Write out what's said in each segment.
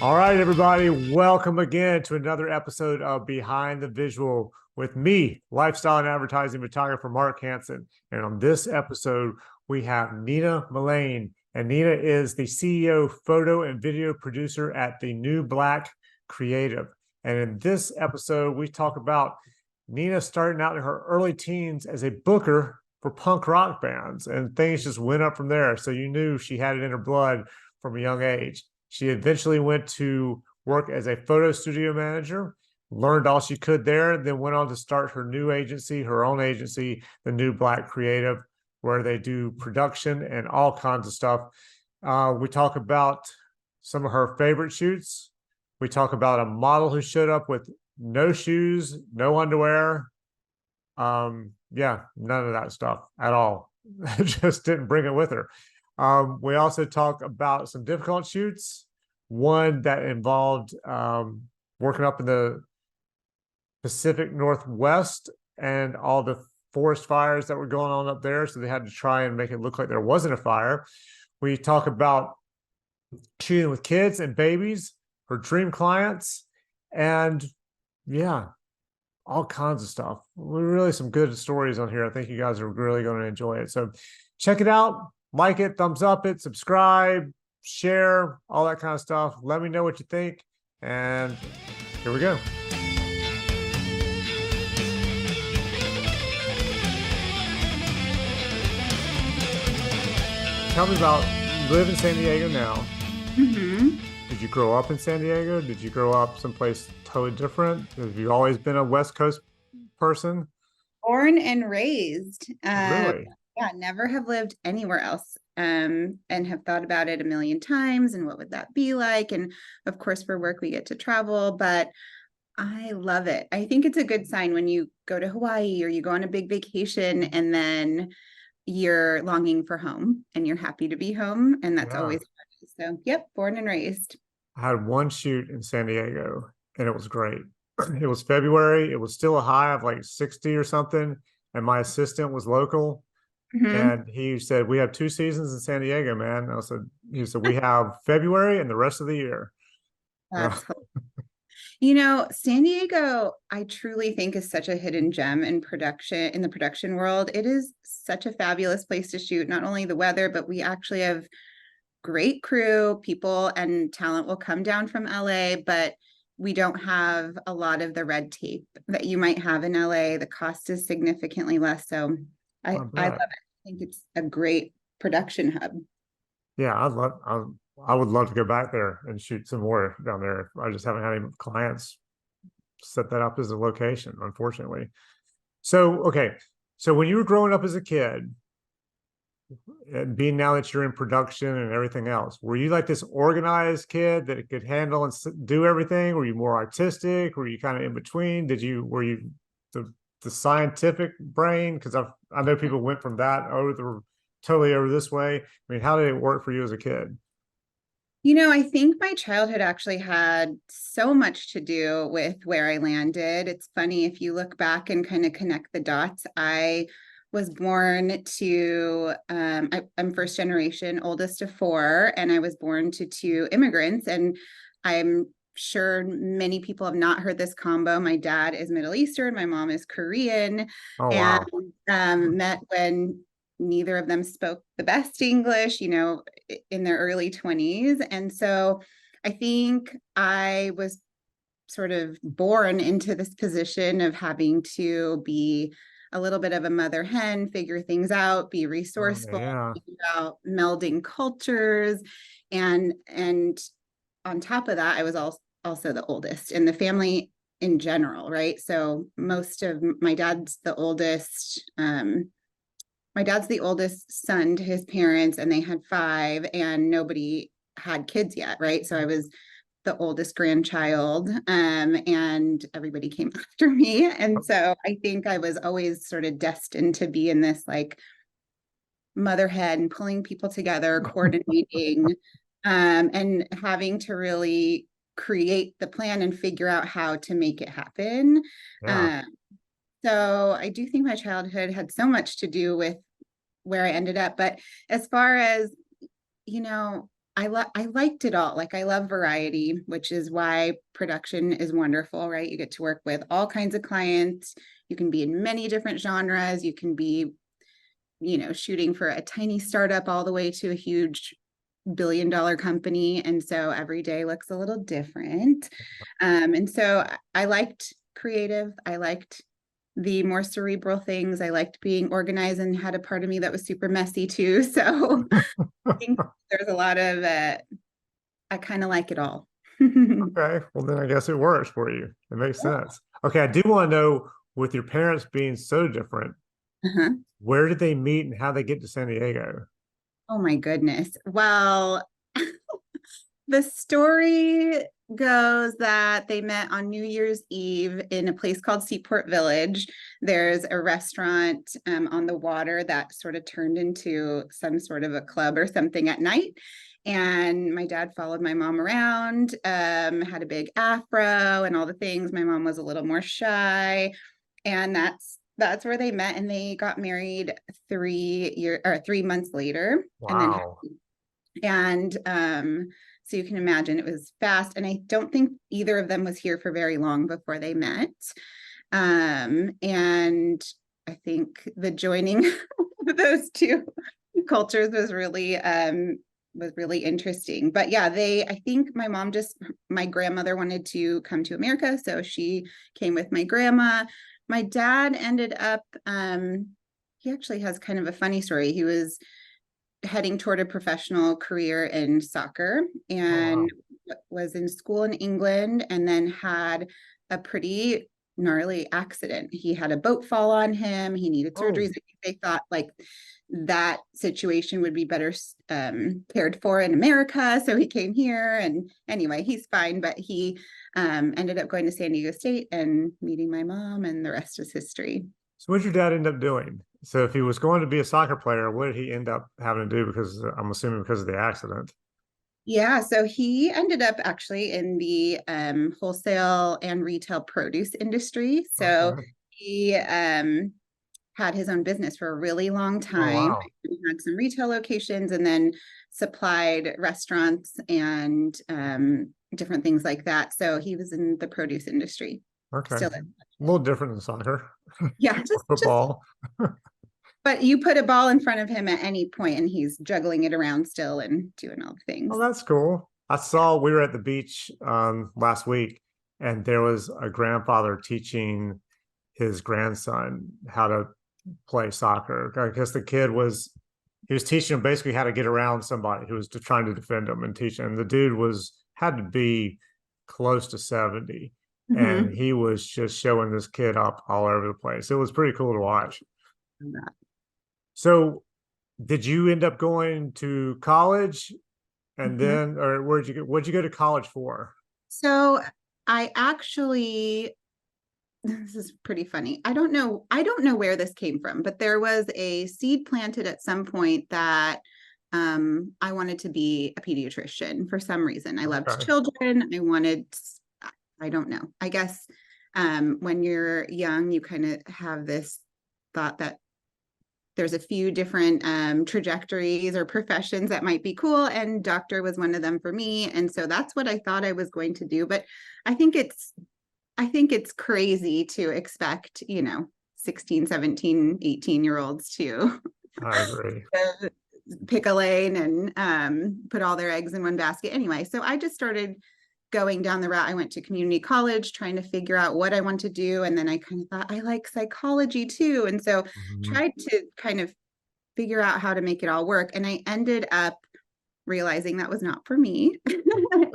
All right, everybody, welcome again to another episode of Behind the Visual with me, lifestyle and advertising photographer Mark Hansen. And on this episode, we have Nina Millane. And Nina is the CEO, photo and video producer at the New Black Creative. And in this episode, we talk about Nina starting out in her early teens as a booker for punk rock bands, and things just went up from there. So you knew she had it in her blood from a young age. She eventually went to work as a photo studio manager, learned all she could there, then went on to start her new agency, her own agency, the New Black Creative, where they do production and all kinds of stuff. We talk about some of her favorite shoots. We talk about a model who showed up with no shoes, no underwear. Yeah, none of that stuff at all. Just didn't bring it with her. We also talk about some difficult shoots, one that involved working up in the Pacific Northwest and all the forest fires that were going on up there. So they had to try and make it look like there wasn't a fire. We talk about shooting with kids and babies, her dream clients, and yeah, all kinds of stuff. Really some good stories on here. I think you guys are really going to enjoy it. So check it out, like it, thumbs up it, subscribe, share, all that kind of stuff. Let me know what you think. And here we go. Tell me about, you live in San Diego now. Mm-hmm. Did you grow up in San Diego? Did you grow up someplace totally different? Have you always been a West Coast person? Born and raised. Really? Yeah, never have lived anywhere else. And have thought about it a million times and what would that be like? And of course, for work, we get to travel, but I love it. I think it's a good sign when you go to Hawaii or you go on a big vacation and then you're longing for home and you're happy to be home. And that's Yeah. always fun. So, yep, born and raised. I had one shoot in San Diego and it was great. It was February. It was still a high of like 60 or something. And my assistant was local. Mm-hmm. And he said, "We have 2 seasons in San Diego, man." And he said, "We have February and the rest of the year." Uh, That's San Diego, I truly think is such a hidden gem in the production world. It is such a fabulous place to shoot, not only the weather, but we actually have great crew, people and talent will come down from LA, but we don't have a lot of the red tape that you might have in LA. The cost is significantly less. So I love it. bet. I think it's a great production hub. Yeah, I would love to go back there and shoot some more down there. I just haven't had any clients set that up as a location, unfortunately. So, okay. So when you were growing up as a kid, and being now that you're in production and everything else, were you like this organized kid that could handle and do everything? Were you more artistic? Were you kind of in between? Were you the scientific brain? Because I know people went from that totally over this way. I mean, how did it work for you as a kid? I think my childhood actually had so much to do with where I landed. It's funny if you look back and kind of connect the dots. I was born to, I'm first generation, oldest of four, and I was born to two immigrants. And I'm sure many people have not heard this combo. My dad is Middle Eastern, my mom is Korean, Oh and wow. met when neither of them spoke the best English, in their early 20s. And so I think I was sort of born into this position of having to be a little bit of a mother hen, figure things out, be resourceful, Yeah. about melding cultures. And on top of that, I was also the oldest in the family in general, right? So most of my dad's the oldest. My dad's the oldest son to his parents, and they had five, and nobody had kids yet, right? So I was the oldest grandchild, and everybody came after me. And so I think I was always sort of destined to be in this like motherhead and pulling people together, coordinating, and having to really create the plan and figure out how to make it happen. Yeah. Um, so I do think my childhood had so much to do with where I ended up. But as far as, I liked it all. Like I love variety, which is why production is wonderful, right? You get to work with all kinds of clients. You can be in many different genres. You can be, shooting for a tiny startup all the way to a huge billion-dollar company. And so every day looks a little different. And so I liked creative. I liked the more cerebral things. I liked being organized and had a part of me that was super messy too. So I think there's a lot of, I kind of like it all. Okay, well then I guess it works for you. It makes sense. Okay, I do want to know, with your parents being so different, Uh-huh. where did they meet and how they get to San Diego? Oh my goodness. Well, the story goes that they met on New Year's Eve in a place called Seaport Village. There's a restaurant on the water that sort of turned into some sort of a club or something at night. And my dad followed my mom around, had a big afro and all the things. My mom was a little more shy. And that's where they met, and they got married 3 months later. And then Wow. and so you can imagine it was fast. And I don't think either of them was here for very long before they met. And I think the joining of those two cultures was really interesting. But yeah, I think my grandmother wanted to come to America, so she came with my grandma. My dad ended up, he actually has kind of a funny story. He was heading toward a professional career in soccer Oh and wow. was in school in England, and then had a pretty gnarly accident. He had a boat fall on him. He needed Oh, surgeries. They thought like that situation would be better cared for in America. So he came here, and anyway, he's fine, but he ended up going to San Diego State and meeting my mom, and the rest is history. so what did your dad end up doing? So if he was going to be a soccer player, what did he end up having to do? Because I'm assuming because of the accident. Yeah, so he ended up actually in the wholesale and retail produce industry. So Okay. he had his own business for a really long Oh time. wow. He had some retail locations and then supplied restaurants and different things like that. So he was in the produce industry. Okay. Still A is. little different than soccer Yeah, or just football. but you put a ball in front of him at any point and he's juggling it around still and doing all the Oh, things. that's cool. I saw we were at the beach last week, and there was a grandfather teaching his grandson how to play soccer. I guess the kid was he was teaching him basically how to get around somebody who was trying to defend him and teach him. The dude was had to be close to 70, and Mm-hmm. he was just showing this kid up all over the place. It was pretty cool to watch. So, did you end up going to college and Mm-hmm. then, or what'd you go to college for? So I actually, this is pretty funny. I don't know where this came from, but there was a seed planted at some point that I wanted to be a pediatrician for some reason. I loved Okay. children. I don't know. I guess when you're young, you kind of have this thought that there's a few different trajectories or professions that might be cool, and doctor was one of them for me. And so that's what I thought I was going to do. But I think it's I think it's crazy to expect, 16, 17, 18-year olds to I agree. pick a lane and put all their eggs in one basket. Anyway, so I just started going down the route. I went to community college trying to figure out what I want to do. And then I kind of thought I like psychology too. And so Mhm. tried to kind of figure out how to make it all work. And I ended up realizing that was not for me.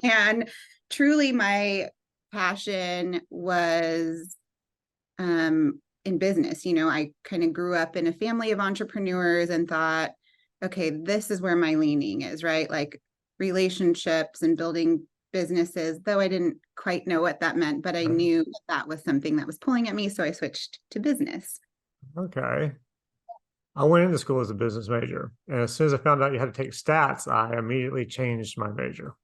And truly my passion was in business. I kind of grew up in a family of entrepreneurs and thought, okay, this is where my leaning is, right? Like relationships and building businesses, though I didn't quite know what that meant, but I knew that was something that was pulling at me. So I switched to business. Okay. I went into school as a business major, and as soon as I found out you had to take stats, I immediately changed my major.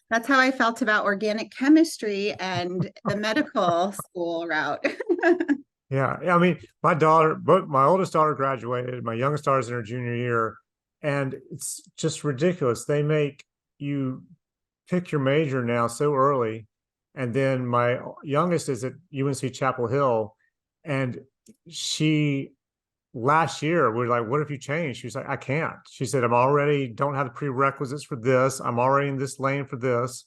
That's how I felt about organic chemistry and the medical school route. Yeah, I mean, both my oldest daughter graduated, my youngest daughter's in her junior year, and it's just ridiculous. They make you pick your major now so early. And then my youngest is at UNC Chapel Hill, and she last year we are like, what if you change? She was like, I can't. She said, I'm already don't have the prerequisites for this. I'm already in this lane for this.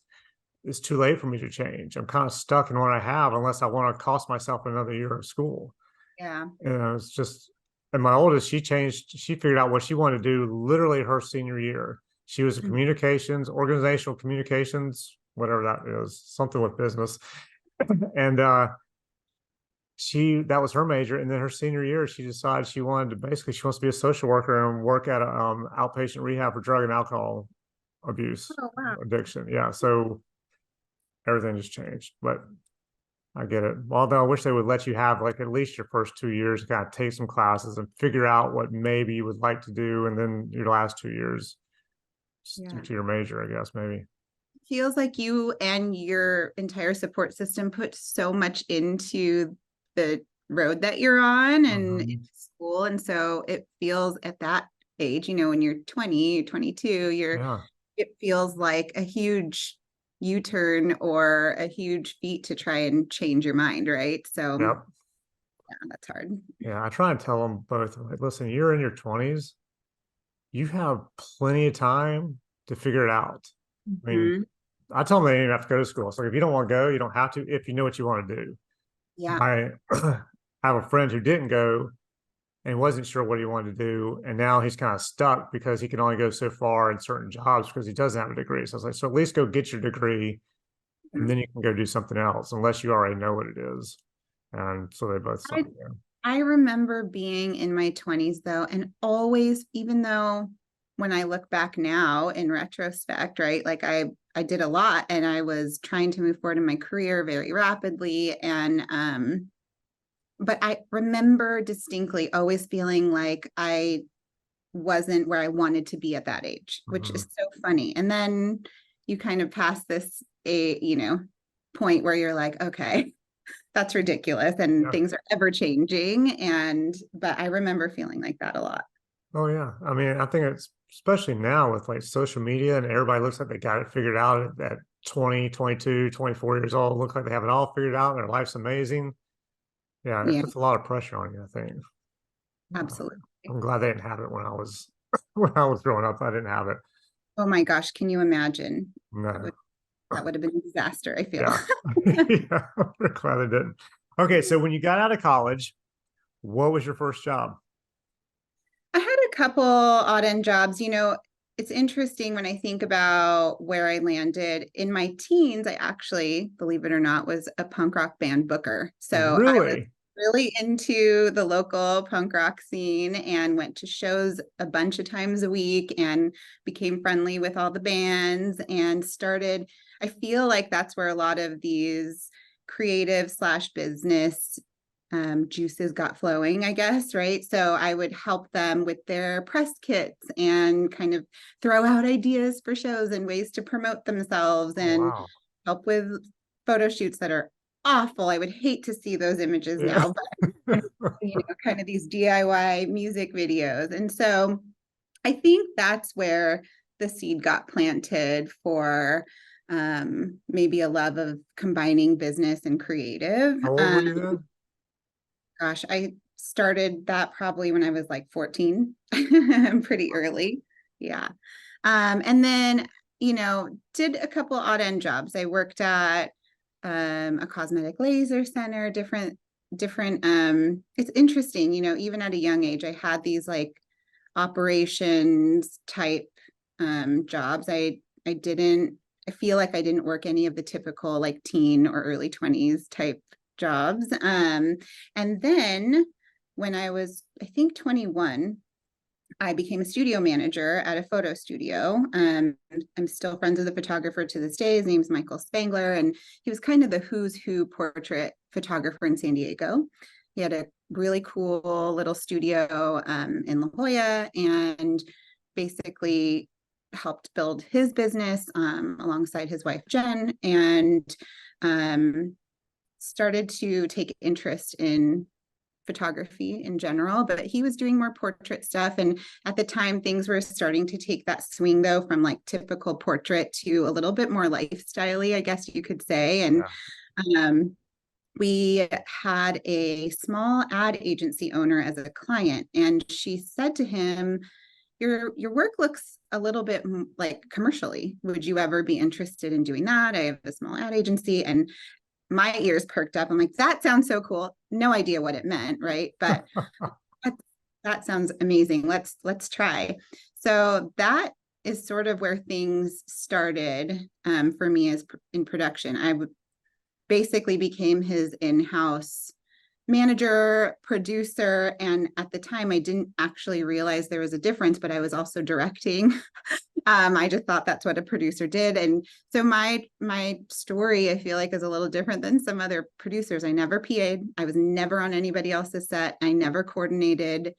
It's too late for me to change. I'm kind of stuck in what I have unless I want to cost myself another year of school. Yeah. And it's just, and my oldest, she figured out what she wanted to do literally her senior year. She was a communications, organizational communications, whatever that is, something with business. And that was her major. And then her senior year, she decided she wanted to basically, she wants to be a social worker and work at a outpatient rehab for drug and alcohol abuse, Oh, wow. addiction. Yeah. So everything just changed. But I get it. Although I wish they would let you have like at least your first 2 years to kind of take some classes and figure out what maybe you would like to do. And then your last 2 years stick to your major, I guess, maybe. Feels like you and your entire support system put so much into the road that you're on and into school. And so it feels at that age, when you're 20, 22, it feels like a huge U-turn or a huge feat to try and change your mind, right? So yep. Yeah, that's hard. Yeah, I try and tell them both, like, listen, you're in your 20s. You have plenty of time to figure it out. I mean, I tell them they didn't have to go to school. So if you don't want to go, you don't have to if you know what you want to do. Yeah. I have a friend who didn't go and wasn't sure what he wanted to do. And now he's kind of stuck because he can only go so far in certain jobs because he doesn't have a degree. So I was like, so at least go get your degree and then you can go do something else unless you already know what it is. And so they both signed there. I remember being in my 20s though, and always, even though when I look back now in retrospect, right, like I did a lot and I was trying to move forward in my career very rapidly. And but I remember distinctly always feeling like I wasn't where I wanted to be at that age, which is so funny. And then you kind of pass this point where you're like, okay, that's ridiculous and things are ever changing. But I remember feeling like that a lot. Oh yeah. I mean, I think it's especially now with like social media and everybody looks like they got it figured out at 20, 22, 24 years old, look like they have it all figured out and their life's amazing. Yeah, it puts a lot of pressure on you, I think. Absolutely. I'm glad they didn't have it when I was when I was growing up. I didn't have it. Oh my gosh, can you imagine? No. That would have been a disaster, I feel. Yeah. Yeah. We're glad they didn't. Okay, so when you got out of college, what was your first job? I had a couple odd end jobs. It's interesting when I think about where I landed. In my teens, I actually, believe it or not, was a punk rock band booker. So I was Really? really into the local punk rock scene and went to shows a bunch of times a week and became friendly with all the bands and started. I feel like that's where a lot of these creative / business juices got flowing, I guess, right? So I would help them with their press kits and kind of throw out ideas for shows and ways to promote themselves and help with photo shoots that are awful. I would hate to see those images now, but kind of these DIY music videos. And so I think that's where the seed got planted for maybe a love of combining business and creative. How old were you then? Gosh, I started that probably when I was like 14, pretty early. Yeah. And then, did a couple odd end jobs. I worked at a cosmetic laser center, different, it's interesting, even at a young age, I had these like operations type jobs. I feel like I didn't work any of the typical like teen or early 20s type jobs. And then when I was, I think 21, I became a studio manager at a photo studio. I'm still friends with the photographer to this day. His name's Michael Spangler, and he was kind of the who's who portrait photographer in San Diego. He had a really cool little studio in La Jolla and basically helped build his business alongside his wife, Jen, and started to take interest in photography in general, but he was doing more portrait stuff. And at the time, things were starting to take that swing, though, from like typical portrait to a little bit more lifestyle-y, I guess you could say. And we had a small ad agency owner as a client, and she said to him, your work looks a little bit like commercially. Would you ever be interested in doing that? I have a small ad agency. And my ears perked up. I'm like, that sounds so cool. No idea what it meant, right? But that sounds amazing. Let's try. So that is sort of where things started for me as in production. I basically became his in-house manager, producer, and at the time I didn't actually realize there was a difference, but I was also directing. I just thought that's what a producer did. And so my story, I feel like, is a little different than some other producers. I never PA'd. I was never on anybody else's set. I never coordinated.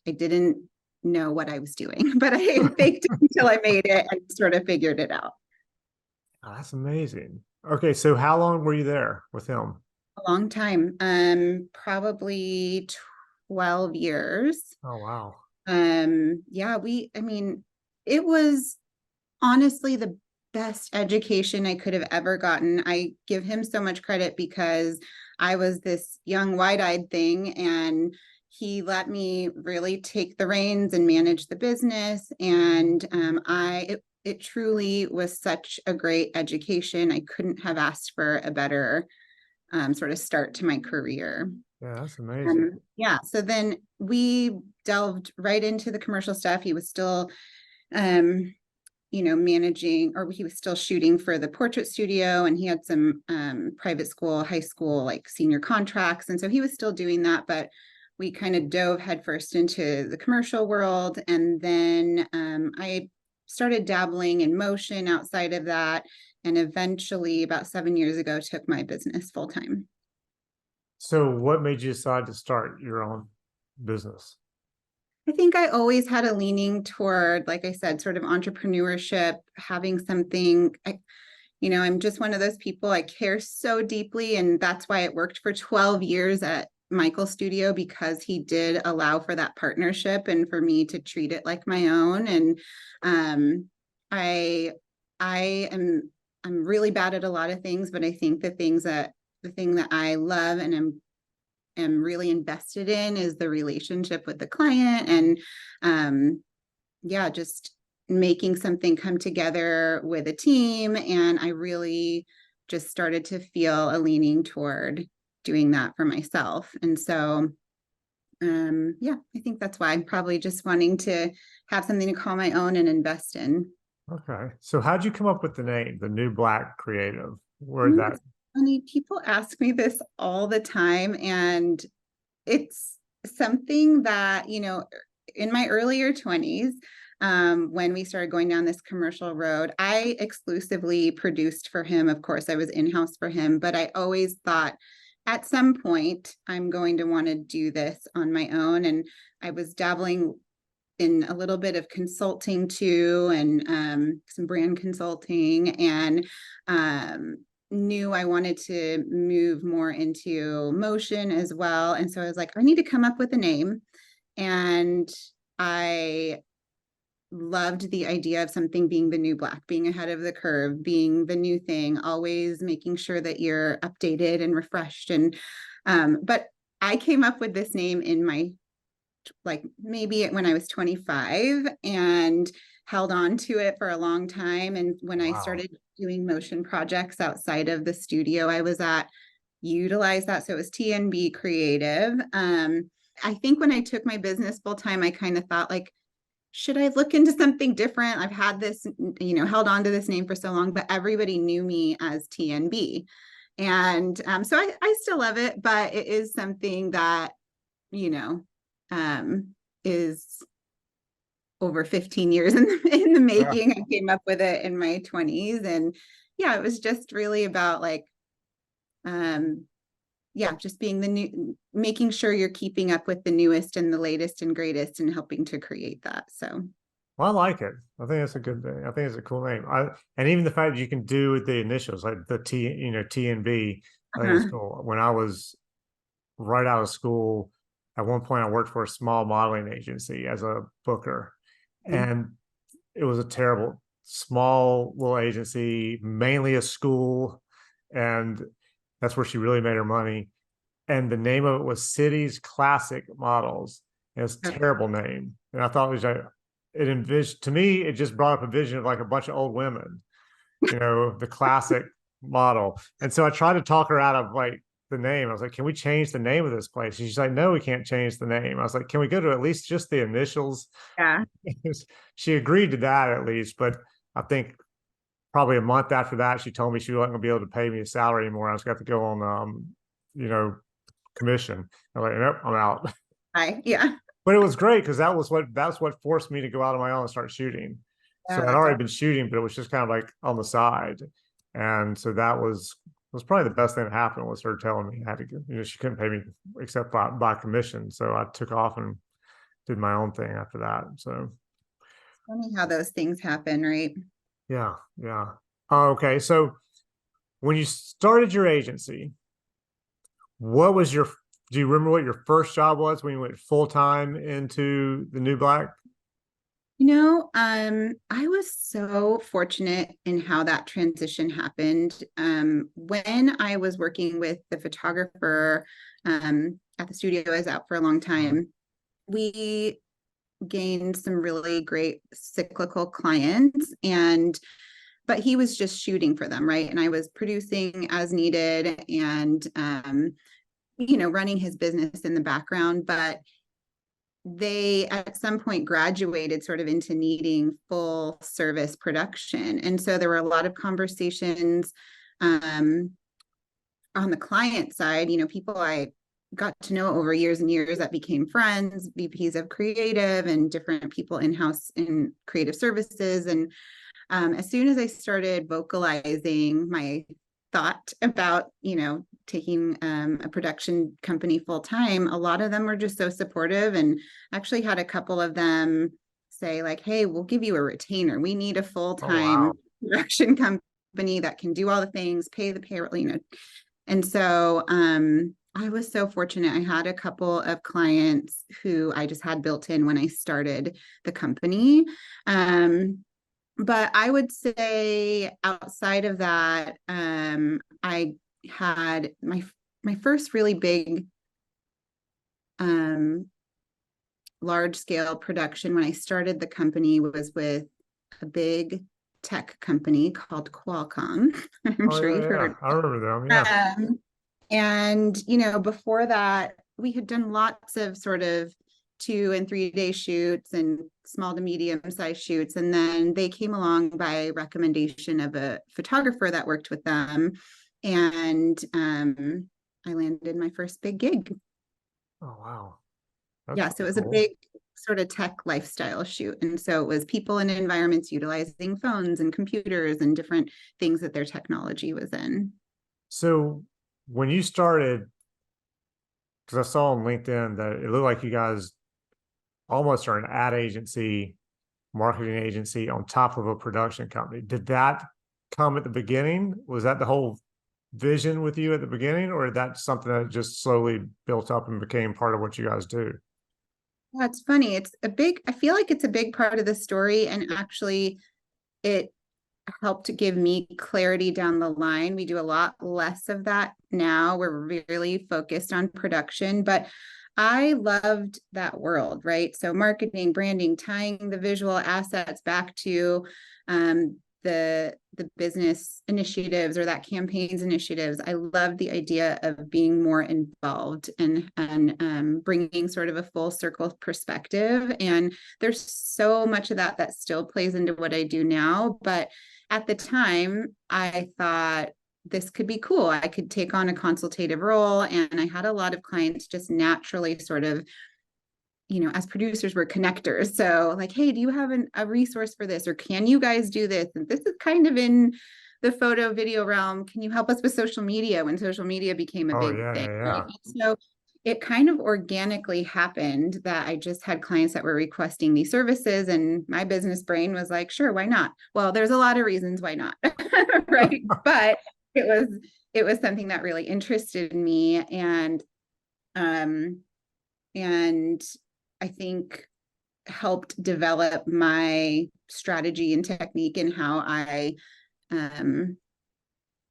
I didn't know what I was doing, but I faked it until I made it and sort of figured it out. Oh, that's amazing. Okay, so how long were you there with him? A long time, probably 12 years. Oh, wow. Yeah, I mean, it was honestly the best education I could have ever gotten. I give him so much credit because I was this young, wide-eyed thing, and he let me really take the reins and manage the business. And it truly was such a great education. I couldn't have asked for a better sort of start to my career. Yeah, that's amazing. Yeah, so then we delved right into the commercial stuff. He was still managing, or he was still shooting for the portrait studio, and he had some private school, high school, like senior contracts. And so he was still doing that, but we kind of dove headfirst into the commercial world. And then I started dabbling in motion outside of that. And eventually, about 7 years ago, took my business full time. So what made you decide to start your own business? I think I always had a leaning toward, like I said, sort of entrepreneurship, having something. I'm just one of those people. I care so deeply, and that's why it worked for 12 years at Michael's studio, because he did allow for that partnership and for me to treat it like my own. And I I'm really bad at a lot of things, but I think the thing that I love and am really invested in is the relationship with the client, and just making something come together with a team. And I really just started to feel a leaning toward doing that for myself. And so I think that's why I'm probably just wanting to have something to call my own and invest in. Okay. So how'd you come up with the name, the New Black Creative? Where that? It's funny, people ask me this all the time, and it's something that, in my earlier 20s, when we started going down this commercial road, I exclusively produced for him. Of course, I was in-house for him, but I always thought at some point I'm going to want to do this on my own. And I was dabbling in a little bit of consulting too, and some brand consulting, and knew I wanted to move more into motion as well. And so I was like, I need to come up with a name. And I loved the idea of something being the new black, being ahead of the curve, being the new thing, always making sure that you're updated and refreshed. And but I came up with this name in my, like, maybe when I was 25, and held on to it for a long time. And when I started doing motion projects outside of the studio I was at, utilize that. So it was TNB Creative. I think when I took my business full time, I kind of thought, like, should I look into something different? I've had this, held on to this name for so long, but everybody knew me as TNB. And so I still love it, but it is something that, is over 15 years in the making. I came up with it in my 20s. And it was just really about, like, just being making sure you're keeping up with the newest and the latest and greatest, and helping to create that. So, well, I like it. I think it's a good thing. I think it's a cool name. And even the fact that you can do the initials, like the T, TNB, I think it's cool. When I was right out of school, at one point I worked for a small modeling agency as a booker, Mhm. and it was a terrible small little agency, mainly a school, and that's where she really made her money. And the name of it was Cities Classic Models. And it's a Okay. terrible name. And I thought it was like, it envisioned, to me, it just brought up a vision of like a bunch of old women, the classic model. And so I tried to talk her out of like the name. I was like, can we change the name of this place? And she's like, no, we can't change the name. I was like, can we go to at least just the initials? Yeah. She agreed to that at least, but I think probably a month after that, she told me she wasn't going to be able to pay me a salary anymore. I was going to have to go on, you know, commission. I'm like, nope, I'm out. Yeah. But it was great because that's what forced me to go out on my own and start shooting. So Yeah, I'd that's already all. been shooting, but it was just kind of like on the side. And so that was probably the best thing that happened was her telling me I had to she couldn't pay me except by commission. So I took off and did my own thing after that. So Funny how those things happen, right? yeah, yeah. Oh, okay. So when you started your agency, what was your do you remember what your first job was when you went full time into the New Black? I was so fortunate in how that transition happened. When I was working with the photographer at the studio I was out for a long time, we gained some really great cyclical clients, and but he was just shooting for them, right? And I was producing as needed and running his business in the background, but they at some point graduated sort of into needing full service production. And so there were a lot of conversations um, on the client side, people I got to know over years and years that became friends, VPs of creative and different people in-house in creative services. And as soon as I started vocalizing my thought about, taking a production company full time, a lot of them were just so supportive, and actually had a couple of them say like, "Hey, we'll give you a retainer. We need a full Oh wow. time production company that can do all the things, pay the payroll." And so I was so fortunate. I had a couple of clients who I just had built in when I started the company. But I would say outside of that, I had my first really big um, large scale production when I started the company was with a big tech company called Qualcomm. I'm Oh sure yeah, you've yeah. heard. I remember them. Yeah. And before that, we had done lots of sort of 2 and 3 day shoots and small to medium size shoots. And then they came along by recommendation of a photographer that worked with them. And I landed my first big gig. Oh wow. That's Yeah, so pretty it was a cool. big sort of tech lifestyle shoot. And so it was people in environments utilizing phones and computers and different things that their technology was in. So when you started, because I saw on LinkedIn that it looked like you guys almost are an ad agency, marketing agency on top of a production company. Did that come at the beginning? Was that the whole vision with you at the beginning, or that something that just slowly built up and became part of what you guys do? That's funny. I feel like it's a big part of the story. And actually, it helped to give me clarity down the line. We do a lot less of that now. We're really focused on production, but I loved that world, right? So marketing, branding, tying the visual assets back to the business initiatives or that campaigns initiatives. I love the idea of being more involved and bringing sort of a full circle perspective. And there's so much of that that still plays into what I do now. But at the time, I thought this could be cool. I could take on a consultative role. And I had a lot of clients just naturally sort of, as producers, we're connectors. So, like, hey, do you have a resource for this? Or can you guys do this? And this is kind of in the photo video realm. Can you help us with social media when social media became a Oh big yeah, thing? yeah, Right? yeah. So, it kind of organically happened that I just had clients that were requesting these services, and my business brain was like, sure, why not? Well, there's a lot of reasons why not, right? But it was something that really interested me, and um, and I think helped develop my strategy and technique and um,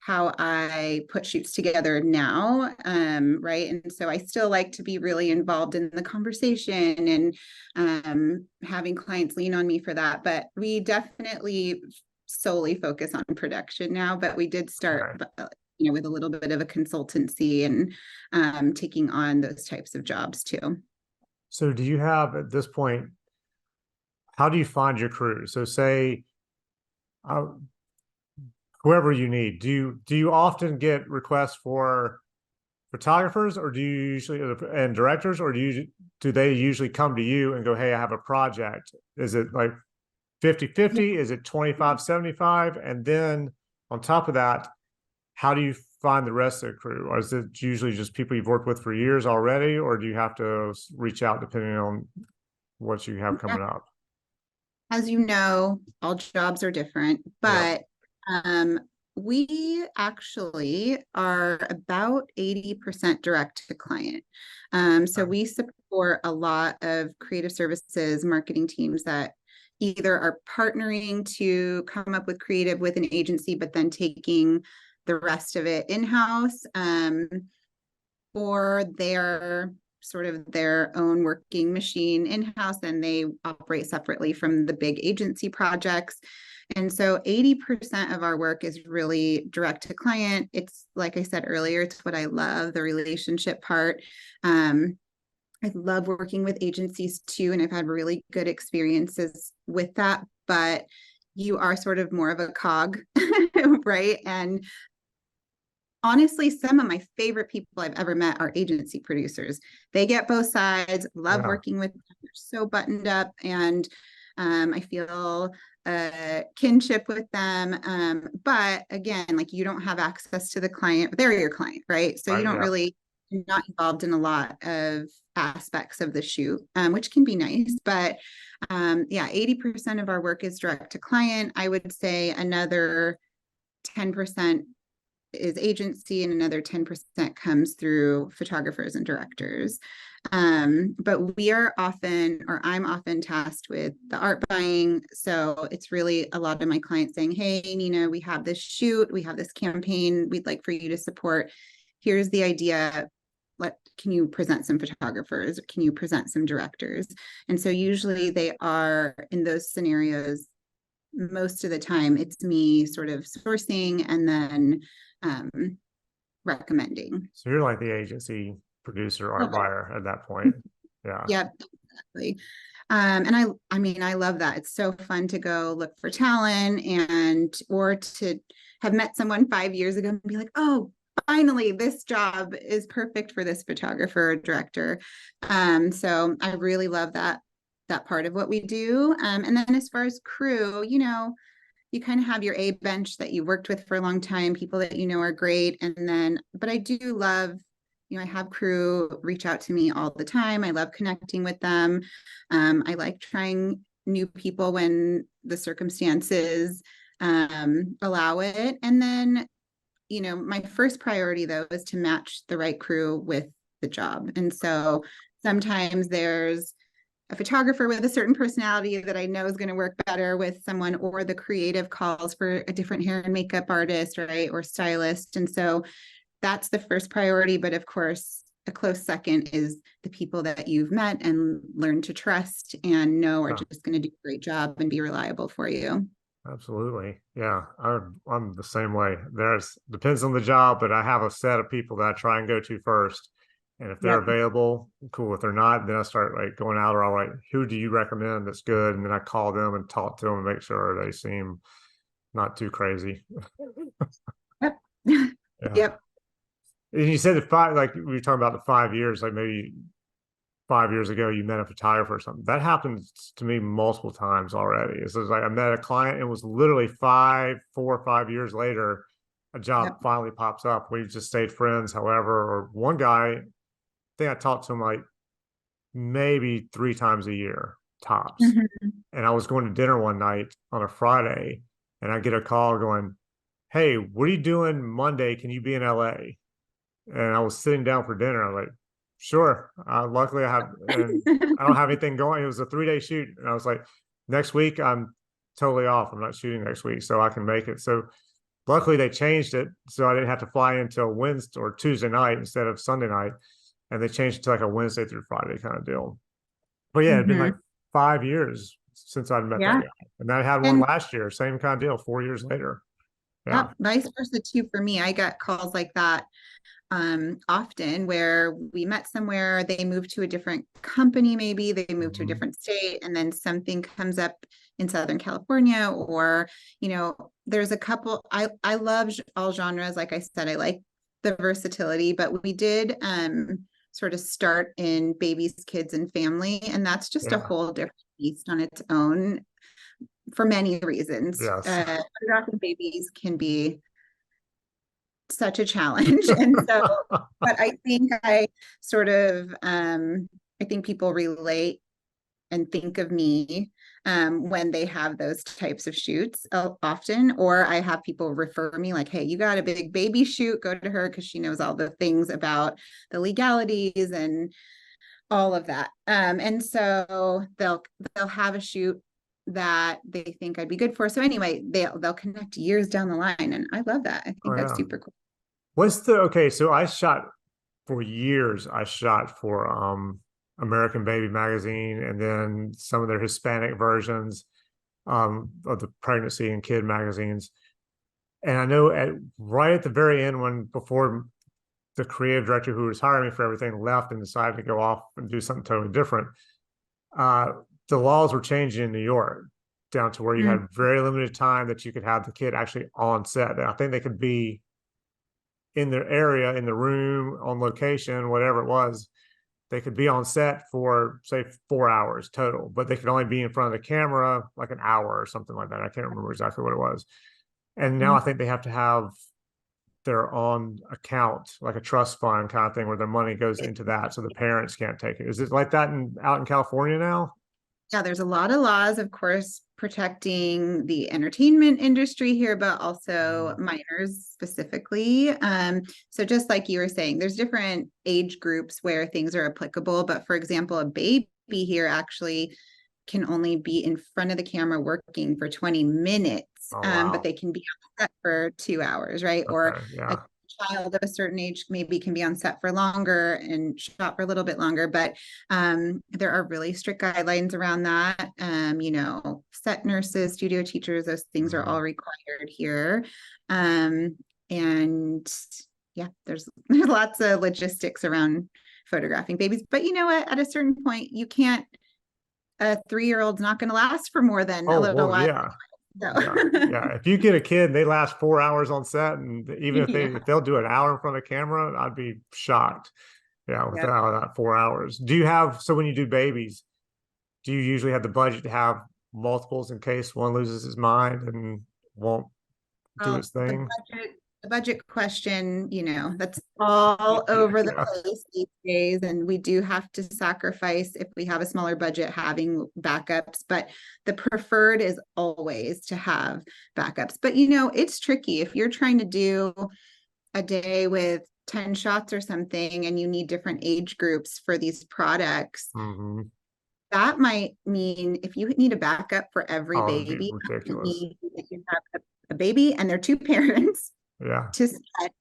how I put shoots together now. Right. And so I still like to be really involved in the conversation and having clients lean on me for that. But we definitely solely focus on production now. But we did start, Okay. with a little bit of a consultancy and taking on those types of jobs too. So do you have at this point, how do you find your crew? So say uh, whoever you need, do you often get requests for photographers, or do you usually, and directors, or do they usually come to you and go, hey, I have a project? Is it like 50-50? Is it 25-75? And then on top of that, how do you find the rest of the crew? Or is it usually just people you've worked with for years already, or do you have to reach out depending on what you have Yeah. coming up? As you know, all jobs are different, Yeah. but um, we actually are about 80% direct to client. So Okay. we support a lot of creative services marketing teams that either are partnering to come up with creative with an agency, but then taking the rest of it in-house, or they're sort of their own working machine in-house and they operate separately from the big agency projects. And so 80% of our work is really direct to client. It's like I said earlier, it's what I love, the relationship part. I love working with agencies too, and I've had really good experiences with that, but you are sort of more of a cog, right? And honestly, some of my favorite people I've ever met are agency producers. They get both sides, love Yeah. working with them. They're so buttoned up, and I feel a kinship with them. But again, like you don't have access to the client, they're your client, right? So you Right. don't Yeah. really, you're not involved in a lot of aspects of the shoot, which can be nice. But yeah, 80% of our work is direct to client. I would say another 10% is agency and another 10% comes through photographers and directors. But we are often, or I'm often tasked with the art buying. So it's really a lot of my clients saying, hey, Nina, we have this shoot, we have this campaign we'd like for you to support. Here's the idea. Can you present some photographers? Can you present some directors? And so usually they are in those scenarios, most of the time it's me sort of sourcing and then um, recommending. So you're like the agency producer, art Okay. buyer at that point. Yeah. Yep, exactly. And I mean, I love that. It's so fun to go look for talent and or to have met someone 5 years ago and be like, oh, finally, this job is perfect for this photographer or director. So I really love that part of what we do. And then as far as crew, you kind of have your A bench that you worked with for a long time, people that you know are great. And then, but I do love, I have crew reach out to me all the time. I love connecting with them. I like trying new people when the circumstances allow it. And then, my first priority though is to match the right crew with the job. And so sometimes there's a photographer with a certain personality that I know is going to work better with someone, or the creative calls for a different hair and makeup artist, right? Or stylist. And so that's the first priority. But of course, a close second is the people that you've met and learned to trust and know are Yeah. just going to do a great job and be reliable for you. Absolutely. Yeah. I'm the same way. There's depends on the job, but I have a set of people that I try and go to first. And if they're Yep. available, cool. If they're not, then I start like going out or all right, who do you recommend that's good? And then I call them and talk to them and make sure they seem not too crazy. Yep. Yeah. Yep. And you said the five, like we were talking about the 5 years, like maybe 5 years ago you met a photographer or something. That happens to me multiple times already. It's just like I met a client and it was literally 4 or 5 years later, a job Yep. finally pops up. We just stayed friends, however, or one guy, I think I talked to him like maybe 3 times a year, tops. Mhm. And I was going to dinner one night on a Friday and I get a call going, hey, what are you doing Monday? Can you be in LA? And I was sitting down for dinner. I'm like, sure. Luckily, and I don't have anything going. It was a 3-day shoot, and I was like, next week I'm totally off. I'm not shooting next week, so I can make it. So luckily they changed it, so I didn't have to fly in until Wednesday or Tuesday night instead of Sunday night, and they changed it to like a Wednesday through Friday kind of deal. But yeah, it'd been Hmm. like 5 years since I'd met that Yeah. guy, and I had one And last year, same kind of deal, 4 years later. yeah, Yeah. vice versa too for me. I got calls like that often where we met somewhere, they moved to a different company, maybe they moved to a Mhm. different state, and then something comes up in Southern California, or, there's a couple, I love all genres. Like I said, I like the versatility, but we did sort of start in babies, kids, and family, and that's just a Yeah. whole different beast on its own for many reasons. Yes. Photographing babies can be such a challenge. And so, but I think I think people relate and think of me when they have those types of shoots often, or I have people refer me like, hey, you got a big baby shoot, go to her because she knows all the things about the legalities and all of that. And so they'll have a shoot that they think I'd be good for. So anyway, they'll connect years down the line. And I love that. I Oh think that's yeah. super cool. What's the okay? So I shot for years. I shot for American Baby magazine, and then some of their Hispanic versions of the pregnancy and kid magazines. And I know right at the very end, when before the creative director who was hiring me for everything left and decided to go off and do something totally different, uh, the laws were changing in New York down to where you Mm. had very limited time that you could have the kid actually on set. I think they could be in their area, in the room, on location, whatever it was. They could be on set for say 4 hours total, but they could only be in front of the camera like an hour or something like that. I can't remember exactly what it was. And now I think they have to have their own account, like a trust fund kind of thing, where their money goes into that, so the parents can't take it. Is it like that out in California now? Yeah, there's a lot of laws, of course, protecting the entertainment industry here, but also minors specifically. So just like you were saying, there's different age groups where things are applicable. But for example, a baby here actually can only be in front of the camera working for 20 minutes, Oh but wow. they can be on set for 2 hours, right? Or Okay. a Yeah. child of a certain age maybe can be on set for longer and shot for a little bit longer, but there are really strict guidelines around that. Set nurses, studio teachers, those things are all Mhm. required here. And yeah, there's lots of logistics around photographing babies, but you know what? At a certain point, you can't. A 3-year-old's not going to last for more than a Oh little well, while. yeah. So Yeah. Yeah. If you get a kid and they last 4 hours on set, and even if yeah, they'll do an hour in front of the camera, I'd be shocked. Yeah, yeah. without that 4 hours. Do you have so when you do babies, do you usually have the budget to have multiples in case one loses his mind and won't do Well, its thing? the budget question, that's all over the Yeah. place these days. And we do have to sacrifice if we have a smaller budget having backups, but the preferred is always to have backups. But it's tricky if you're trying to do a day with 10 shots or something and you need different age groups for these products. Hmm. That might mean if you need a backup for every Oh, it'd be baby, that ridiculous. means that you have a baby and their two parents Yeah. to set,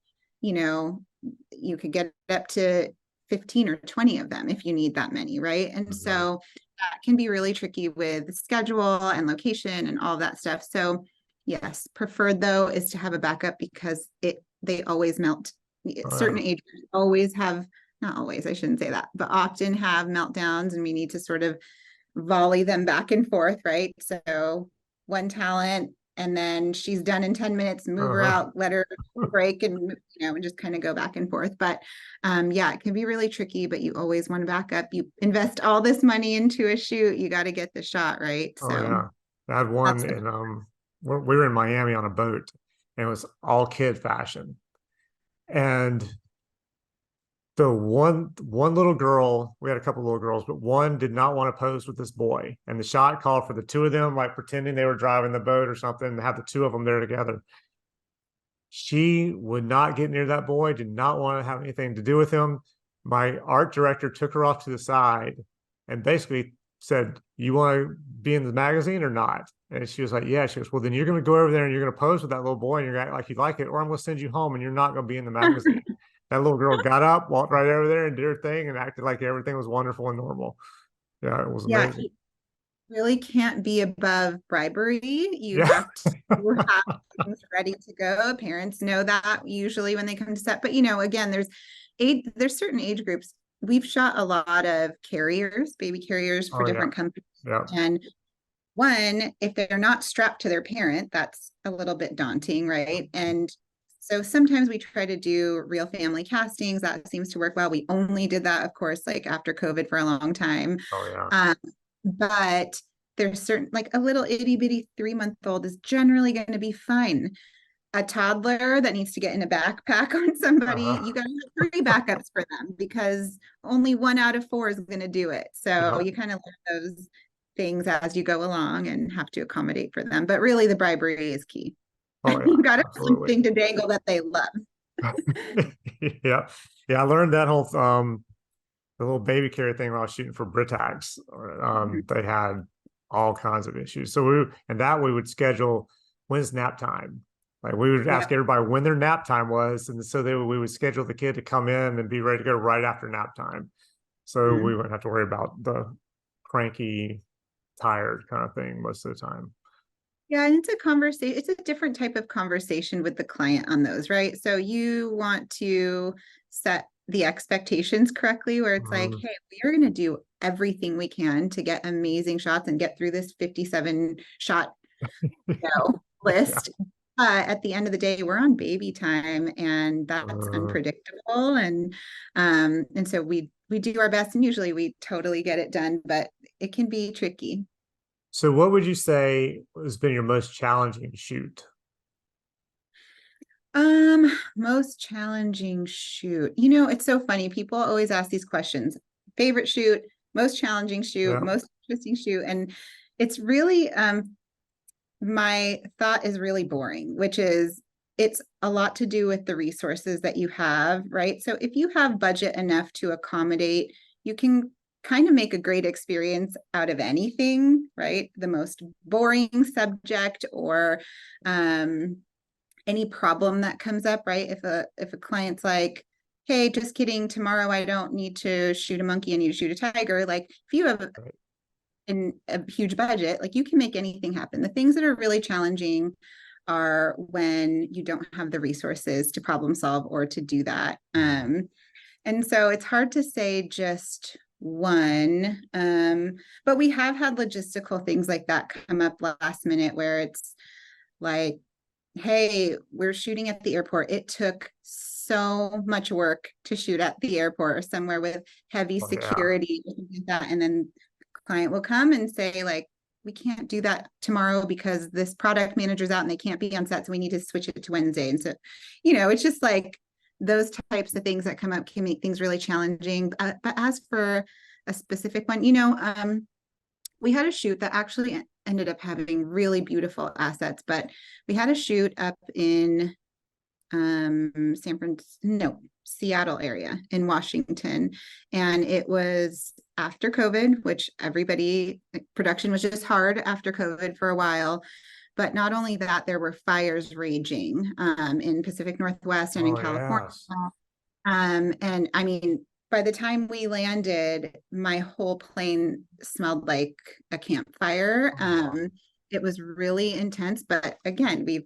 you know, you could get up to 15 or 20 of them if you need that many, right? And Hmm. so that can be really tricky with schedule and location and all that stuff. So yes, preferred though is to have a backup because they always melt. Oh, Certain yeah. age groups always have, not always, I shouldn't say that, but often have meltdowns and we need to sort of volley them back and forth, right? So one talent and then she's done in 10 minutes, move her Uh-huh. out, let her break and and just kind of go back and forth. But yeah, it can be really tricky, but you always want to back up. You invest all this money into a shoot, you got to get the shot, right? Oh, So yeah. I had one that's the in we were in Miami on a boat, and it was all kid fashion. And the one little girl, we had a couple little girls, but one did not want to pose with this boy. And the shot called for the two of them, like pretending they were driving the boat or something, and have the two of them there together. She would not get near that boy, did not want to have anything to do with him. my art director took her off to the side and basically said, "You want to be in the magazine or not?" And she was like, "Yeah." She goes, "Well, then you're going to go over there and you're going to pose with that little boy and you're going to act like you like it, or I'm going to send you home and you're not going to be in the magazine." That little girl got up, walked right over there and did her thing and acted like everything was wonderful and normal. Yeah, it was Yeah, amazing. really can't be above bribery. Yeah. You have things ready to go. Parents know that usually when they come to set. But you know, again, there's certain age groups. We've shot a lot of carriers, baby carriers for Oh yeah. different companies. Yeah. And one, if they're not strapped to their parent, that's a little bit daunting, right? And so sometimes we try to do real family castings. That seems to work well. We only did that, of course, like after COVID for a long time. Oh yeah. Um, but there's certain, like a little itty bitty 3-month old is generally going to be fine. A toddler that needs to get in a backpack on somebody, Uh-huh. you got to have 3 backups for them because only 1 out of 4 is going to do it. So Yeah. you kind of learn those things as you go along and have to accommodate for them. But really, the bribery is key. Oh yeah. You got to have Absolutely. something to dangle that they love. Yeah. Yeah. I learned that whole the little baby carrier thing when I was shooting for Britax. They had all kinds of issues. So we would schedule when's nap time. Like we would Yeah. ask everybody when their nap time was, and so we would schedule the kid to come in and be ready to go right after nap time. So we wouldn't have to worry about the cranky, tired kind of thing most of the time. Yeah, and it's a conversation, it's a different type of conversation with the client on those, right? So you want to set the expectations correctly, where it's like, Mm, hey, we are going to do everything we can to get amazing shots and get through this 57 shot, yeah. list. But at the end of the day, we're on baby time and that's Uh, unpredictable. And so we do our best and usually we totally get it done, but it can be tricky. so what would you say has been your most challenging shoot? Most challenging shoot. You know, it's so funny. People always ask these questions. Favorite shoot, most challenging shoot, Yeah. most interesting shoot. And it's really my thought is really boring, which is it's a lot to do with the resources that you have, right? So if you have budget enough to accommodate, you can kind of make a great experience out of anything, right? The most boring subject or any problem that comes up, right? If a client's like, hey, just kidding, tomorrow I don't need to shoot a monkey, I need to shoot a tiger. Like if you have Right. a huge budget, like you can make anything happen. The things that are really challenging are when you don't have the resources to problem solve or to do that. Mhm. And so it's hard to say just one, but we have had logistical things like that come up last minute where it's like, hey, we're shooting at the airport. It took so much work to shoot at the airport or somewhere with heavy Oh yeah. security like that. And then the client will come and say, like, we can't do that tomorrow because this product manager's out and they can't be on set. So we need to switch it to Wednesday. And so, you know, it's just like those types of things that come up can make things really challenging. But as for a specific one, you know, we had a shoot that actually ended up having really beautiful assets, but we had a shoot up in San Francisco, no, Seattle area in Washington. And it was after COVID, which everybody, like, production was just hard after COVID for a while. But not only that, there were fires raging in Pacific Northwest and in Oh California. yes. And I mean, by the time we landed, my whole plane smelled like a campfire. Oh, It was really intense, but again, we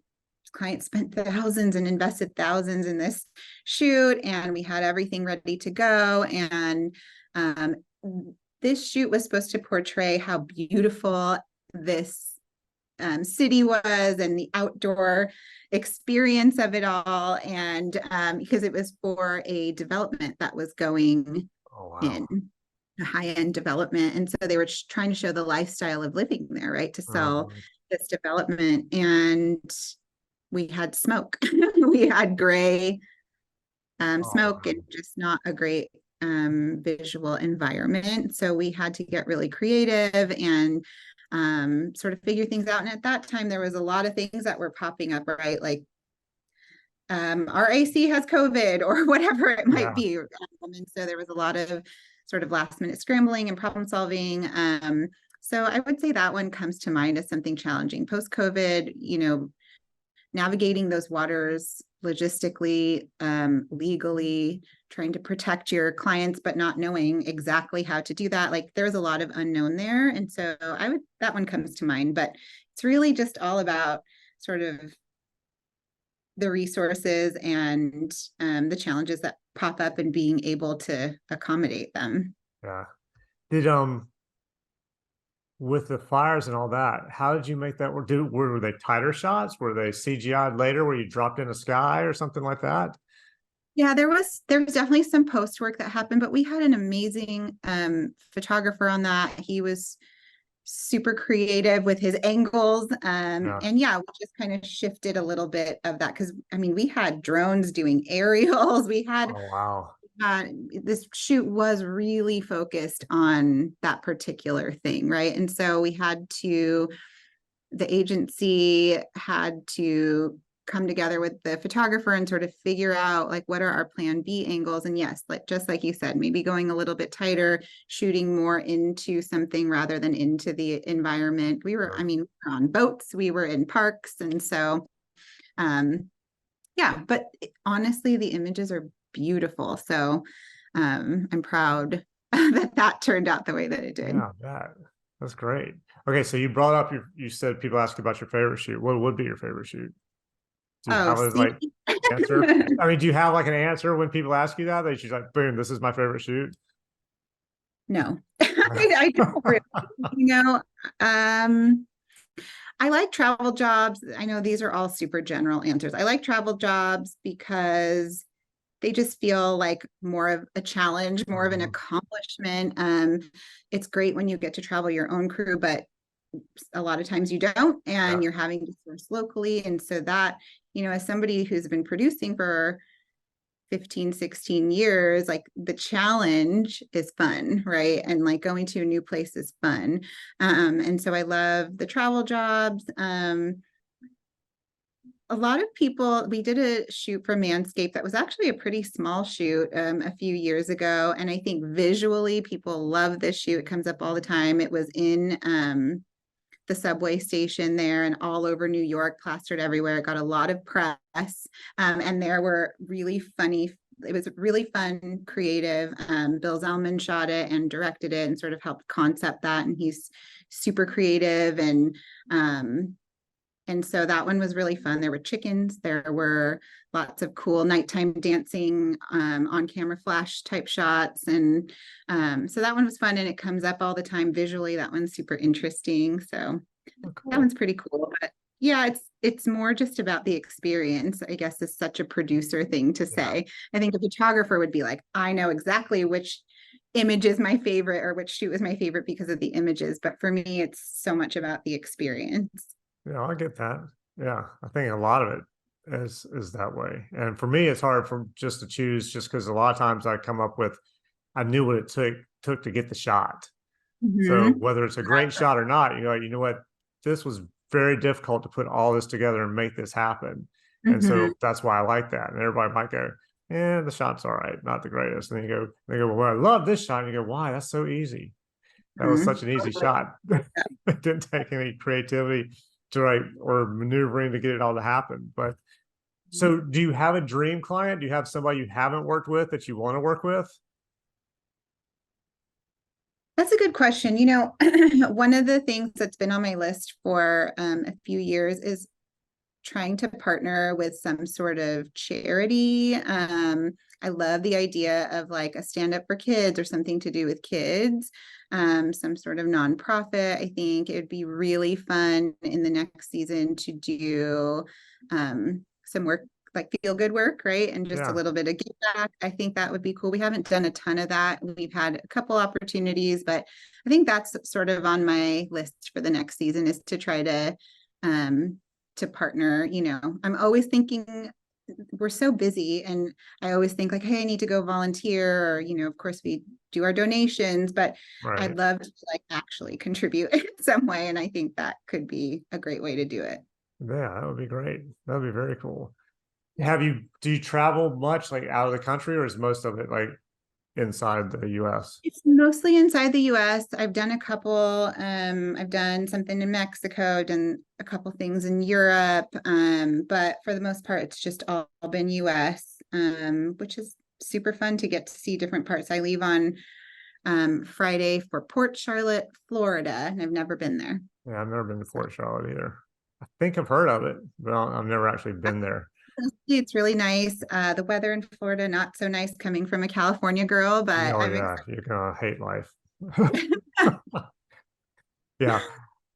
clients spent thousands and invested thousands in this shoot, and we had everything ready to go. And um, this shoot was supposed to portray how beautiful this city was and the outdoor experience of it all. And because it was for a development that was going oh wow. in, a high-end development. And so they were trying to show the lifestyle of living there, right? To sell Mhm. this development. And we had smoke. We had gray Oh smoke and man. just not a great visual environment. So we had to get really creative and sort of figure things out. And at that time, there was a lot of things that were popping up, right? Like our AC has COVID or whatever it might Yeah. be. And so there was a lot of sort of last minute scrambling and problem solving. So I would say that one comes to mind as something challenging post COVID, navigating those waters logistically, legally, trying to protect your clients, but not knowing exactly how to do that. Like there's a lot of unknown there. And so that one comes to mind, but it's really just all about sort of the resources and the challenges that pop up and being able to accommodate them. Yeah. Did with the fires and all that, how did you make that work? Were they tighter shots? Were they CGI'd later where you dropped in the sky or something like that? Yeah, there was definitely some post work that happened, but we had an amazing photographer on that. He was super creative with his angles. Yeah. And yeah, we just kind of shifted a little bit of that because I mean, we had drones doing aerials. We had Oh, wow. this shoot was really focused on that particular thing, right? And so the agency had to come together with the photographer and sort of figure out like what are our plan B angles. And yes, like just like you said, maybe going a little bit tighter, shooting more into something rather than into the environment. Yeah. I mean, we were on boats, we were in parks, and so yeah, but honestly, the images are beautiful. So I'm proud that turned out the way that it did. Yeah, that's great. Okay, so you brought up you said people ask you about your favorite shoot. What would be your favorite shoot? Do you Oh, have a see, like answer? I mean, do you have like an answer when people ask you that? That she's like, boom, this is my favorite shoot. no, I don't really, you know, um, I like travel jobs. I know these are all super general answers. I like travel jobs because they just feel like more of a challenge, more of an Mhm. accomplishment. It's great when you get to travel your own crew, but a lot of times you don't, Yeah, and you're having to source locally. And so that, as somebody who's been producing for 15, 16 years, like the challenge is fun, right? And like going to a new place is fun. And so I love the travel jobs. A lot of people, we did a shoot for Manscaped that was actually a pretty small shoot a few years ago. And I think visually people love this shoot. It comes up all the time. It was in the subway station there and all over New York, plastered everywhere. It got a lot of press. And there were really funny, it was really fun, creative. Bill Zellman shot it and directed it and sort of helped concept that. And he's super creative. And so that one was really fun. There were chickens. There were lots of cool nighttime dancing, on camera flash type shots. And so that one was fun, and it comes up all the time visually. That one's super interesting. So oh, that cool. one's pretty cool. But yeah, it's more just about the experience, I guess, is such a producer thing to Yeah, say. I think a photographer would be like, I know exactly which image is my favorite or which shoot is my favorite because of the images. But for me, it's so much about the experience. yeah, I get that. Yeah, I think a lot of it is that way. And for me, it's hard for just to choose, just because a lot of times I come up with, I knew what it took to get the shot. So Mm-hmm. whether it's a great shot or not, you know what, this was very difficult to put all this together and make this happen. And Mm-hmm. so that's why I like that. And everybody might go, "Yeah, the shot's all right, not the greatest." And then well, I love this shot. And you go, why? That's so easy. That was such an easy shot. It didn't take any creativity to write or maneuvering to get it all to happen. But so do you have a dream client? Do you have somebody you haven't worked with that you want to work with? That's a good question. One of the things that's been on my list for a few years is trying to partner with some sort of charity. I love the idea of like a stand up for kids or something to do with kids, some sort of nonprofit. I think it would be really fun in the next season to do some work, like feel good work, right? And just a Yeah. little bit of give back. I think that would be cool. We haven't done a ton of that. We've had a couple opportunities, but I think that's sort of on my list for the next season is to try um, to partner. I'm always thinking we're so busy, and I always think like, hey, I need to go volunteer, or of course we do our donations, but I'd Right. love to like actually contribute in some way, and I think that could be a great way to do it. Yeah, that would be great. That would be very cool. Do you travel much like out of the country, or is most of it like inside the US? It's mostly inside the US. I've done a couple, I've done something in Mexico, done a couple things in Europe. But for the most part, it's just all been US, which is super fun to get to see different parts. I leave on Friday for Port Charlotte, Florida, and I've never been there. Yeah, I've never been to So Fort Charlotte either. I think I've heard of it, but I've never actually been there. it's really nice. The weather in Florida, not so nice coming from a California girl, but Oh I'm yeah, excited. you're gonna hate life. Yeah.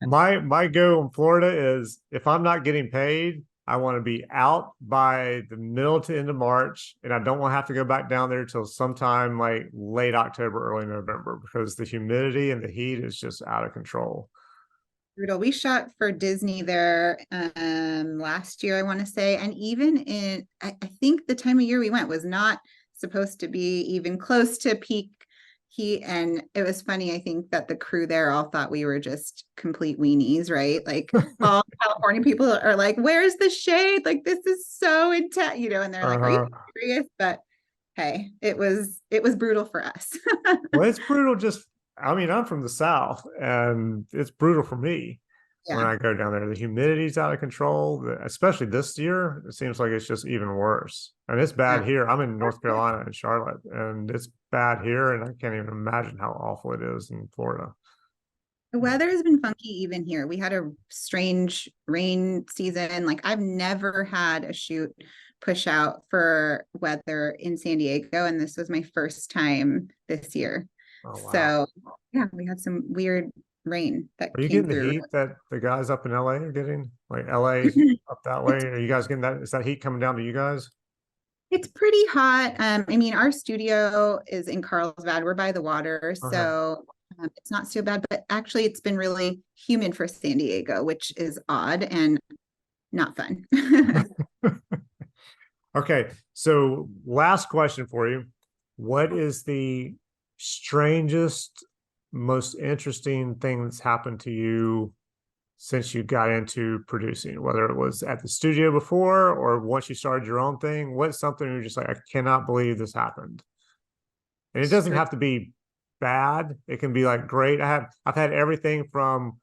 My go in Florida is if I'm not getting paid, I want to be out by the middle to end of March, and I don't want to have to go back down there till sometime like late October, early November, because the humidity and the heat is just out of control. Brutal. We shot for Disney there last year, I want to say. And even I think the time of year we went was not supposed to be even close to peak heat. And it was funny, I think that the crew there all thought we were just complete weenies, right? Like all California people are like, where's the shade? Like this is so intense, and they're like, are you Uh-huh. serious? But hey, it was brutal for us. Well, it's brutal just I mean, I'm from the South and it's brutal for me when Yeah. I go down there. The humidity's out of control, especially this year. It seems like it's just even worse. And it's bad here. I'm in North Carolina and Charlotte, and it's bad here. And I can't even imagine how awful it is in Florida. The weather has been funky even here. We had a strange rain season. Like I've never had a shoot push out for weather in San Diego, and this was my first time this year. Oh, wow. So yeah, we had some weird rain that Are you came getting the through. heat that the guys up in LA are getting? Like LA up that way? It's Are you guys getting that? Is that heat coming down to you guys? it's pretty hot. I mean, our studio is in Carlsbad. We're by the water, Uh-huh. so it's not so bad. But actually, it's been really humid for San Diego, which is odd and not fun. Okay, so last question for you. What is the strangest, most interesting thing that's happened to you since you got into producing, whether it was at the studio before or once you started your own thing? What's something you're just like, I cannot believe this happened? And it doesn't have to be bad. It can be like great. I've had everything from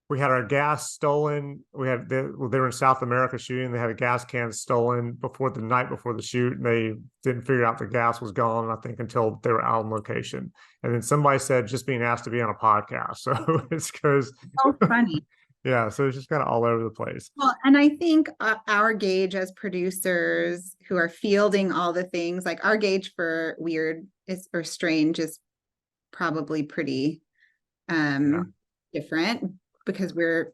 we had our gas stolen. They were in South America shooting. They had a gas can stolen before the night before the shoot, and they didn't figure out the gas was gone. I think until they were out on location, and then somebody said just being asked to be on a podcast. So it's because, So funny. yeah. So it's just kind of all over the place. Well, and I think our gauge as producers who are fielding all the things, like our gauge for weird is or strange is probably pretty Yeah. different because we're,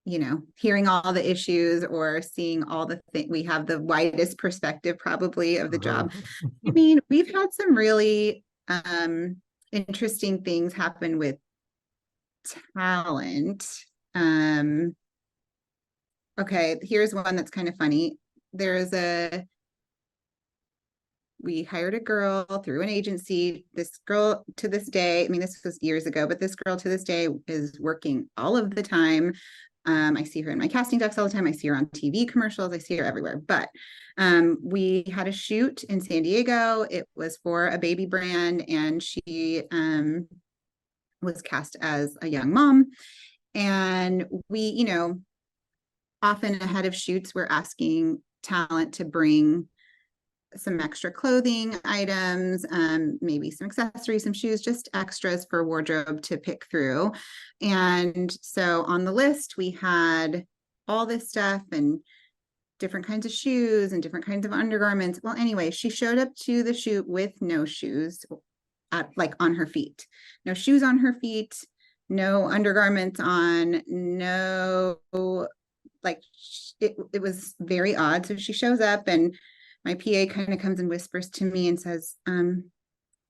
hearing all the issues or seeing all the things. We have the widest perspective probably of the Uh-huh. job. I mean, we've had some really interesting things happen with talent. Um, Okay, here's one that's kind of funny. There's a we hired a girl through an agency. This girl to this day, I mean, this was years ago, but this girl to this day is working all of the time. I see her in my casting decks all the time. I see her on TV commercials. I see her everywhere. But we had a shoot in San Diego. It was for a baby brand, and she was cast as a young mom. And we, often ahead of shoots, we're asking talent to bring some extra clothing items, maybe some accessories, some shoes, just extras for wardrobe to pick through. And so on the list, we had all this stuff and different kinds of shoes and different kinds of undergarments. Well, anyway, she showed up to the shoot with no shoes like on her feet, no shoes on her feet, no undergarments on, no, like it was very odd. So she shows up and my PA kind of comes and whispers to me and says,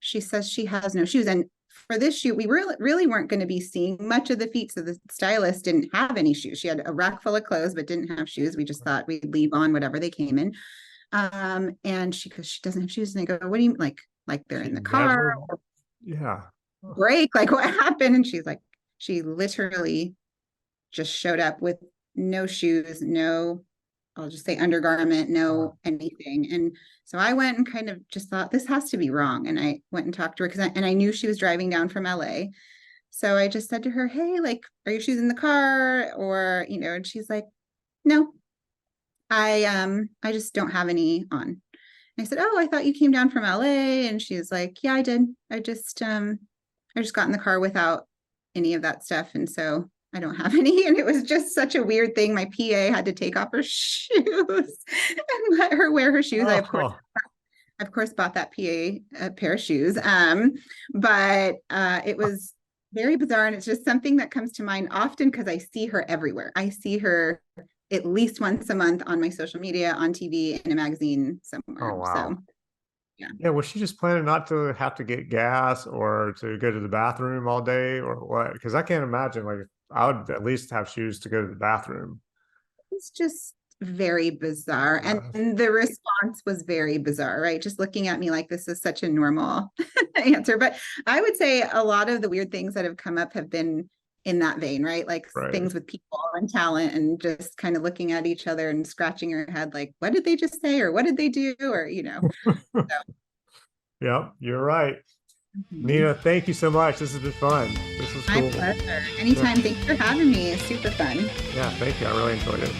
she says she has no shoes. And for this shoot, we really weren't going to be seeing much of the feet. So the stylist didn't have any shoes. She had a rack full of clothes, but didn't have shoes. We just thought we'd leave on whatever they came in. And she goes, she doesn't have shoes. And I go, what do you like they're She in the car, never, yeah. break, like what happened? And she's like, she literally just showed up with no shoes, no I'll just say undergarment, no anything. And so I went and kind of just thought this has to be wrong. And I went and talked to her because I knew she was driving down from LA. So I just said to her, hey, like, are your shoes in the car? Or, and she's like, no, I just don't have any on. And I said, oh, I thought you came down from LA. And she's like, yeah, I did. I just got in the car without any of that stuff. And so I don't have any. And it was just such a weird thing. My PA had to take off her shoes and let her wear her shoes. I, of course, bought that PA a pair of shoes. But it was very bizarre. And it's just something that comes to mind often because I see her everywhere. I see her at least once a month on my social media, on TV, in a magazine somewhere. Oh, wow. So, yeah. Yeah, was she just planning not to have to get gas or to go to the bathroom all day or what? Because I can't imagine, like, I would at least have shoes to go to the bathroom. It's just very bizarre. And the response was very bizarre, right? Just looking at me like this is such a normal answer. But I would say a lot of the weird things that have come up have been in that vein, right? Like things with people and talent and just kind of looking at each other and scratching your head like, what did they just say? Or what did they do? Or, So. Yep, you're right. Nina, thank you so much. This has been fun. This was cool. My pleasure. Anytime. Thanks for having me. It's super fun. Yeah, thank you. I really enjoyed it.